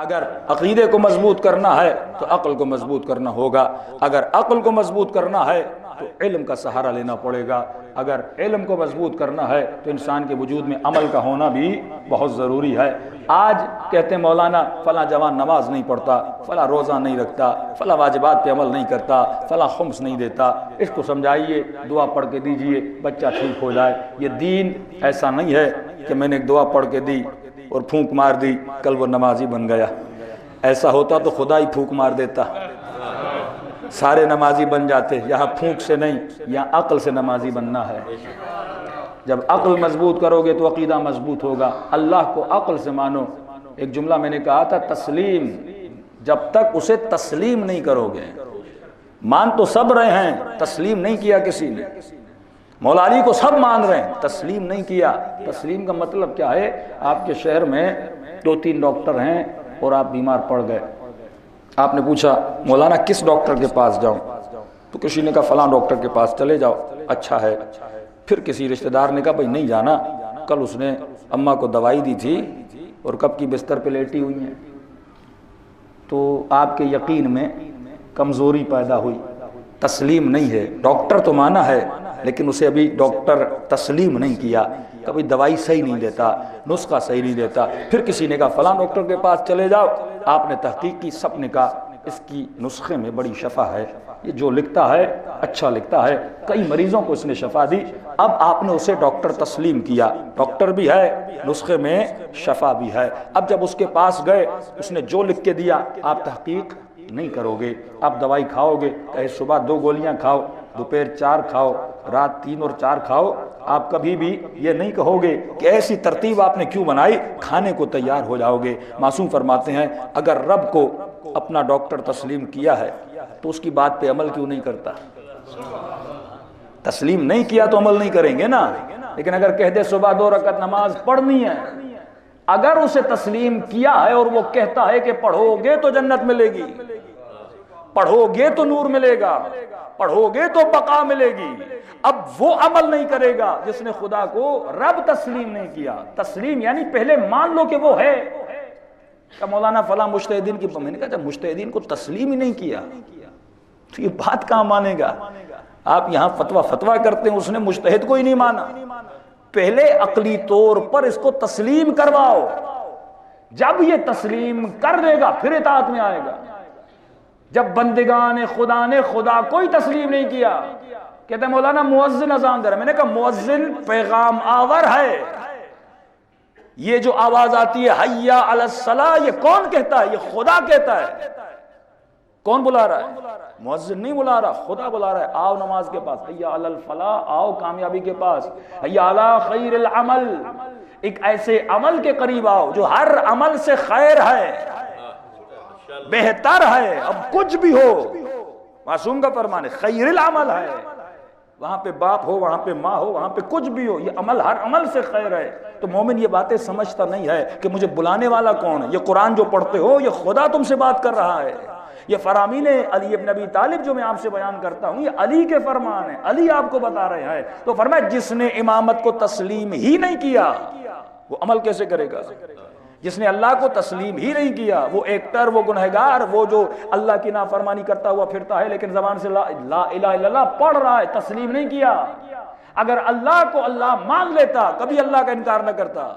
اگر عقیدے کو مضبوط کرنا ہے تو عقل کو مضبوط کرنا ہوگا، اگر عقل کو مضبوط کرنا ہے تو علم کا سہارا لینا پڑے گا، اگر علم کو مضبوط کرنا ہے تو انسان کے وجود میں عمل کا ہونا بھی بہت ضروری ہے۔ آج کہتے ہیں مولانا فلاں جوان نماز نہیں پڑھتا، فلاں روزہ نہیں رکھتا، فلاں واجبات پہ عمل نہیں کرتا، فلاں خمس نہیں دیتا، اس کو سمجھائیے، دعا پڑھ کے دیجئے بچہ ٹھیک ہو جائے۔ یہ دین ایسا نہیں ہے کہ میں نے ایک دعا پڑھ کے دی اور پھونک مار دی کل وہ نمازی بن گیا۔ ایسا ہوتا تو خدا ہی پھونک مار دیتا، سارے نمازی بن جاتے۔ یہاں پھونک سے نہیں، یہاں عقل سے نمازی بننا ہے۔ جب عقل مضبوط کرو گے تو عقیدہ مضبوط ہوگا۔ اللہ کو عقل سے مانو۔ ایک جملہ میں نے کہا تھا، تسلیم، جب تک اسے تسلیم نہیں کرو گے، مان تو سب رہے ہیں، تسلیم نہیں کیا کسی نے۔ مولا علی کو سب مان رہے ہیں، تسلیم نہیں کیا۔ تسلیم کا مطلب کیا ہے؟ آپ کے شہر میں 2-3 ڈاکٹر ہیں اور آپ بیمار پڑ گئے، آپ نے پوچھا مولانا کس ڈاکٹر کے پاس جاؤں؟ تو کسی نے کہا فلاں ڈاکٹر کے پاس چلے جاؤ، اچھا ہے۔ پھر کسی رشتہ دار نے کہا بھائی نہیں جانا، کل اس نے اماں کو دوائی دی تھی اور کب کی بستر پہ لیٹی ہوئی ہیں۔ تو آپ کے یقین میں کمزوری پیدا ہوئی، تسلیم نہیں ہے۔ ڈاکٹر تو مانا ہے لیکن اسے ابھی ڈاکٹر تسلیم نہیں کیا، کبھی دوائی صحیح نہیں دیتا، نسخہ صحیح نہیں دیتا۔ پھر کسی نے کہا فلاں ڈاکٹر کے پاس چلے جاؤ، آپ نے تحقیق کی، سب نے کہا اس کی نسخے میں بڑی شفا ہے، یہ جو لکھتا ہے اچھا لکھتا ہے، کئی مریضوں کو اس نے شفا دی۔ اب آپ نے اسے ڈاکٹر تسلیم کیا، ڈاکٹر بھی ہے، نسخے میں شفا بھی ہے۔ اب جب اس کے پاس گئے، اس نے جو لکھ کے دیا آپ تحقیق نہیں کرو گے، آپ دوائی کھاؤ گے، کہے صبح 2 گولیاں کھاؤ، دوپہر 4 کھاؤ، رات 3 اور 4 کھاؤ، آپ کبھی بھی یہ نہیں کہو گے کہ ایسی ترتیب آپ نے کیوں بنائی، کھانے کو تیار ہو جاؤ گے۔ معصوم فرماتے ہیں اگر رب کو اپنا ڈاکٹر تسلیم کیا ہے تو اس کی بات پہ عمل کیوں نہیں کرتا؟ تسلیم نہیں کیا تو عمل نہیں کریں گے نا۔ لیکن اگر کہہ دے صبح 2 رکعت نماز پڑھنی ہے، اگر اسے تسلیم کیا ہے اور وہ کہتا ہے کہ پڑھو گے تو جنت ملے گی، پڑھو گے تو نور ملے گا، پڑھو گے تو بقا ملے گی، اب وہ عمل نہیں کرے گا جس نے خدا کو رب تسلیم نہیں کیا۔ تسلیم یعنی پہلے مان لو کہ وہ ہے۔ کہ مولانا فلاں مجتہدین کی، میں نے کہا جب مجتہدین کو تسلیم ہی نہیں کیا تو یہ بات کہاں مانے گا؟ آپ یہاں فتویٰ کرتے ہیں، اس نے مجتہد کو ہی نہیں مانا۔ پہلے عقلی طور پر اس کو تسلیم کرواؤ، جب یہ تسلیم کر دے گا پھر اطاعت میں آئے گا۔ جب بندگان خدا نے خدا کو ہی تسلیم نہیں کیا، کہتے ہیں مولانا مؤذن اذان دے رہا ہے، میں نے کہا مؤذن پیغام آور ہے، یہ جو آواز آتی ہے حی علی الصلاۃ، یہ کون کہتا ہے؟ یہ خدا کہتا ہے۔ کون بلا رہا ہے؟ مؤذن نہیں بلا رہا، خدا بلا رہا ہے، آؤ نماز کے پاس، حی علی الفلاح، آؤ کامیابی کے پاس، حی علی خیر العمل، ایک ایسے عمل کے قریب آؤ جو ہر عمل سے خیر ہے، بہتر ہے، اب کچھ بھی ہو، معصوم کا فرمان ہے خیر العمل ہے، وہاں پہ باپ ہو، وہاں پہ ماں ہو، وہاں پہ کچھ بھی ہو، یہ عمل ہر عمل سے خیر ہے۔ تو مومن یہ باتیں سمجھتا نہیں ہے کہ مجھے بلانے والا کون ہے، یہ قرآن جو پڑھتے ہو یہ خدا تم سے بات کر رہا ہے، یہ فرامین علی ابن ابی طالب جو میں آپ سے بیان کرتا ہوں یہ علی کے فرمان ہیں، علی آپ کو بتا رہے ہیں۔ تو فرمایا جس نے امامت کو تسلیم ہی نہیں کیا وہ عمل کیسے کرے گا؟ جس نے اللہ کو تسلیم ہی نہیں کیا، وہ ایکٹر، وہ گنہگار، وہ جو اللہ کی نافرمانی کرتا ہوا پھرتا ہے لیکن زبان سے لا الہ الا اللہ پڑھ رہا ہے، تسلیم نہیں کیا۔ اگر اللہ کو اللہ مان لیتا کبھی اللہ کا انکار نہ کرتا۔